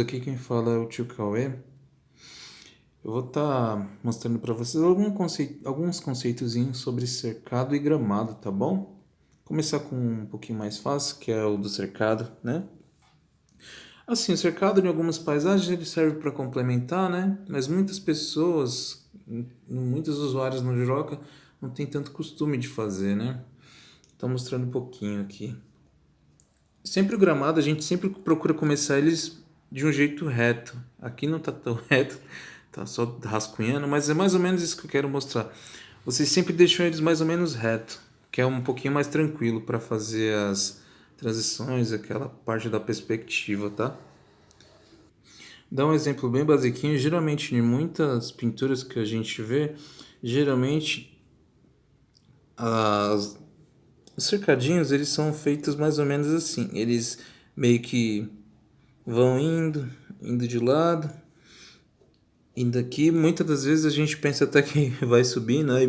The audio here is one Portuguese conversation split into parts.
aqui quem fala é o tio Cauê. Eu vou estar mostrando para vocês alguns conceitozinhos sobre cercado e gramado, tá bom? Começar com um pouquinho mais fácil, que é o do cercado, né? Assim, o cercado em algumas paisagens ele serve para complementar, né? Mas muitas pessoas, muitos usuários no Juroca não tem tanto costume de fazer, né? Estou mostrando um pouquinho aqui. Sempre o gramado, a gente sempre procura começar eles de um jeito reto. Aqui não tá tão reto, tá só rascunhando, mas é mais ou menos isso que eu quero mostrar. Vocês sempre deixam eles mais ou menos reto, que é um pouquinho mais tranquilo para fazer as transições, aquela parte da perspectiva, tá? Dá um exemplo bem basiquinho. Geralmente, em muitas pinturas que a gente vê, geralmente as os cercadinhos eles são feitos mais ou menos assim. Eles meio que vão indo de lado, indo aqui. Muitas das vezes a gente pensa até que vai subir, né?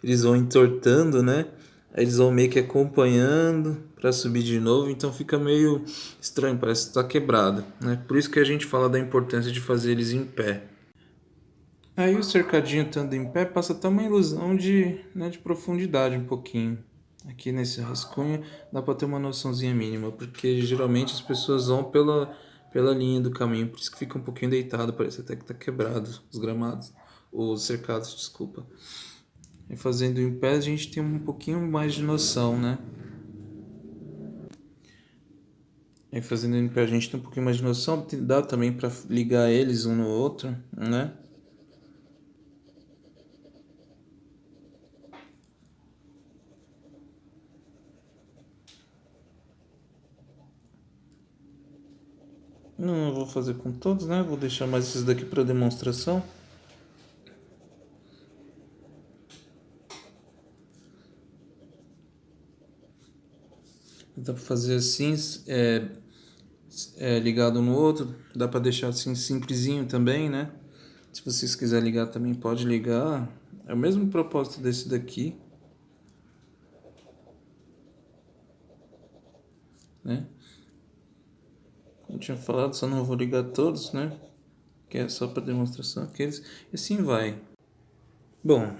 Eles vão entortando, né? Aí eles vão meio que acompanhando para subir de novo, então fica meio estranho, parece que está quebrado, né? Por isso que a gente fala da importância de fazer eles em pé. Aí o cercadinho estando em pé passa até uma ilusão de, né, de profundidade um pouquinho. Aqui nesse rascunho dá para ter uma noçãozinha mínima, porque geralmente as pessoas vão pela linha do caminho, por isso que fica um pouquinho deitado, parece até que está quebrado os gramados, os cercados, desculpa. E fazendo em pé a gente tem um pouquinho mais de noção, né? E fazendo em pé a gente tem um pouquinho mais de noção, dá também para ligar eles um no outro, né? Não vou fazer com todos, né? Vou deixar mais esses daqui para demonstração. Dá para fazer assim, ligado um no outro. Dá para deixar assim simplesinho também, né? Se vocês quiserem ligar também pode ligar. É o mesmo propósito desse daqui, né? Como eu tinha falado, só não vou ligar todos, né? Que é só para demonstração aqueles. E assim vai. Bom,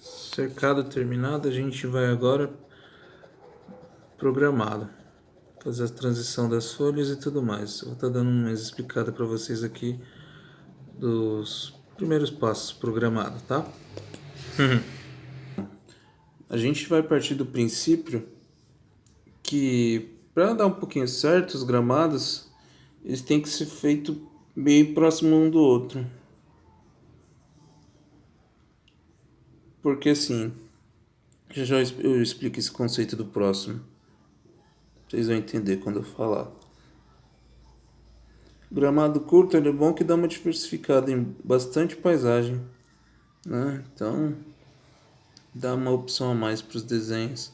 cercado terminado, a gente vai agora programado. Fazer a transição das folhas e tudo mais. Eu vou estar dando uma explicada para vocês aqui dos primeiros passos programados, tá? A gente vai partir do princípio que para dar um pouquinho certo os gramados, eles têm que ser feitos bem próximo um do outro. Porque assim, já eu explico esse conceito do próximo. Vocês vão entender quando eu falar. Gramado curto ele é bom que dá uma diversificada em bastante paisagem, né? Então dá uma opção a mais para os desenhos.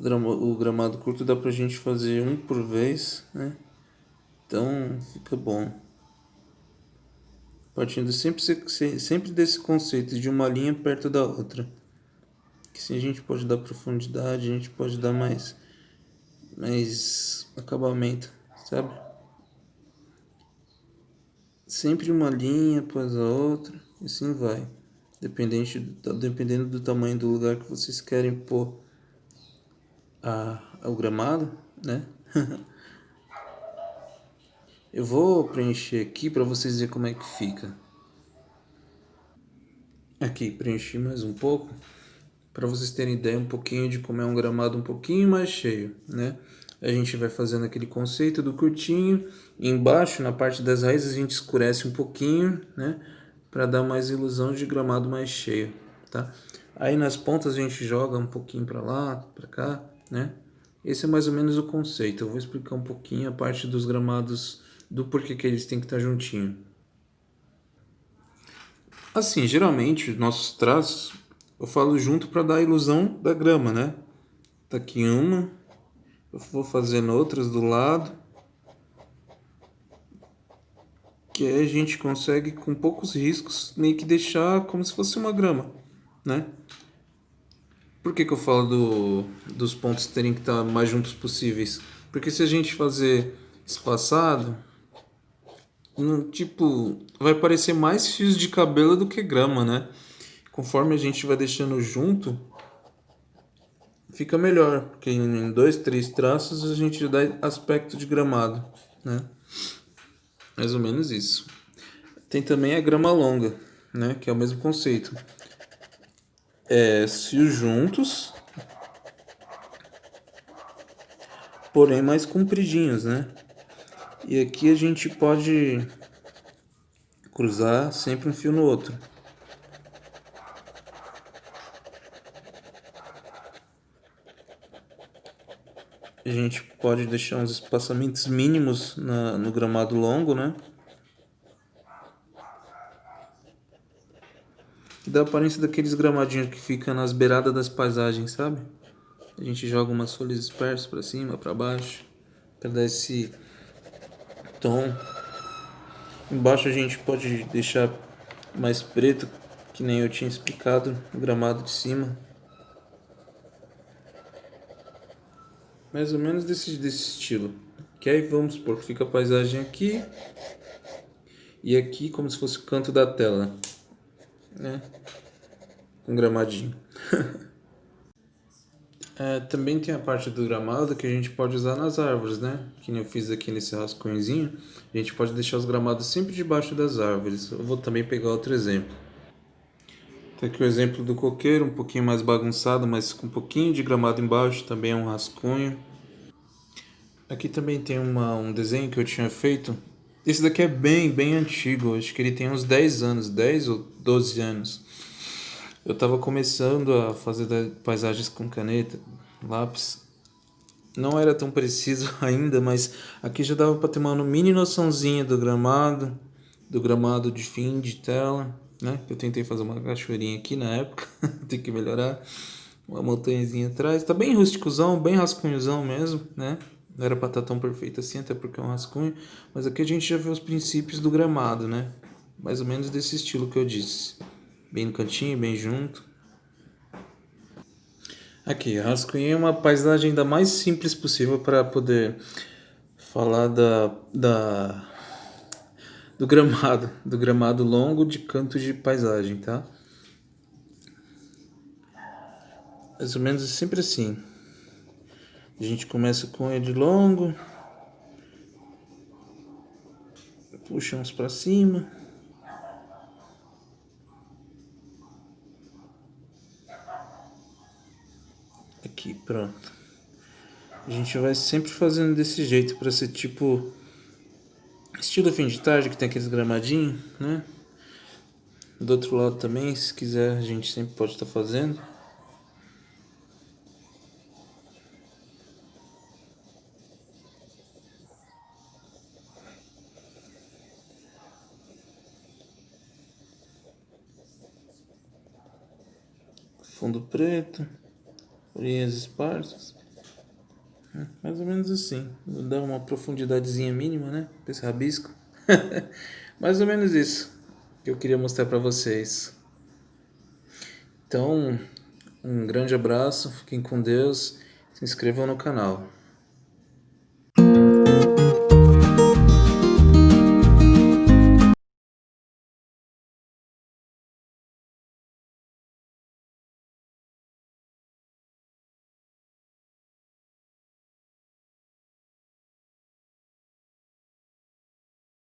O gramado curto dá pra gente fazer um por vez, né? Então fica bom. Partindo sempre desse conceito de uma linha perto da outra. Que se a gente pode dar profundidade, a gente pode dar mais acabamento, sabe? Sempre uma linha após a outra, e assim vai. Dependendo do tamanho do lugar que vocês querem pôr o gramado, né? Eu vou preencher aqui para vocês verem como é que fica. Aqui, preenchi mais um pouco, para vocês terem ideia um pouquinho de como é um gramado um pouquinho mais cheio, né? A gente vai fazendo aquele conceito do curtinho, e embaixo, na parte das raízes, a gente escurece um pouquinho, né? Para dar mais ilusão de gramado mais cheio, tá? Aí nas pontas a gente joga um pouquinho para lá, para cá, né? Esse é mais ou menos o conceito. Eu vou explicar um pouquinho a parte dos gramados, do porquê que eles têm que estar juntinho. Assim, geralmente, os nossos traços, eu falo junto para dar a ilusão da grama, né? Tá aqui uma, eu vou fazendo outras do lado, que aí a gente consegue, com poucos riscos, meio que deixar como se fosse uma grama, né? Por que que eu falo dos pontos terem que estar mais juntos possíveis? Porque se a gente fazer espaçado, tipo, vai parecer mais fios de cabelo do que grama, né? Conforme a gente vai deixando junto, fica melhor, porque em dois, três traços a gente dá aspecto de gramado, né? Mais ou menos isso. Tem também a grama longa, né? Que é o mesmo conceito. É fios juntos, porém mais compridinhos, né? E aqui a gente pode cruzar sempre um fio no outro. A gente pode deixar uns espaçamentos mínimos no gramado longo, né? Que dá a aparência daqueles gramadinhos que ficam nas beiradas das paisagens, sabe? A gente joga umas folhas dispersas para cima, para baixo, para dar esse tom. Embaixo a gente pode deixar mais preto, que nem eu tinha explicado, o gramado de cima. Mais ou menos desse estilo. Que aí vamos supor que fica a paisagem aqui e aqui como se fosse o canto da tela, né? Um gramadinho. Também tem a parte do gramado que a gente pode usar nas árvores, né? Que nem eu fiz aqui nesse rascunhozinho. A gente pode deixar os gramados sempre debaixo das árvores. Eu vou também pegar outro exemplo. Tem aqui o exemplo do coqueiro, um pouquinho mais bagunçado, mas com um pouquinho de gramado embaixo, também é um rascunho. Aqui também tem um desenho que eu tinha feito. Esse daqui é bem antigo, acho que ele tem uns 10 anos, 10 ou 12 anos. Eu estava começando a fazer paisagens com caneta, lápis. Não era tão preciso ainda, mas aqui já dava para ter uma mini noçãozinha do gramado de fim de tela, né? Eu tentei fazer uma cachoeirinha aqui na época, tem que melhorar. Uma montanhazinha atrás, tá bem rusticozão, bem rascunhozão mesmo, né? Não era pra estar tão perfeito assim, até porque é um rascunho, mas aqui a gente já vê os princípios do gramado, né? Mais ou menos desse estilo que eu disse. Bem no cantinho, bem junto. Aqui, eu rascunhei uma paisagem ainda mais simples possível para poder falar do gramado longo de canto de paisagem, tá? Mais ou menos sempre assim. A gente começa com ele longo, puxa uns para cima. Aqui, pronto. A gente vai sempre fazendo desse jeito para ser tipo estilo fim de tarde que tem aqueles gramadinhos, né? Do outro lado também, se quiser, a gente sempre pode estar fazendo. Fundo preto, folhinhas esparsas. Mais ou menos assim. Vou dar uma profundidadezinha mínima, né? Pra esse rabisco. Mais ou menos isso que eu queria mostrar para vocês. Então, um grande abraço, fiquem com Deus, se inscrevam no canal.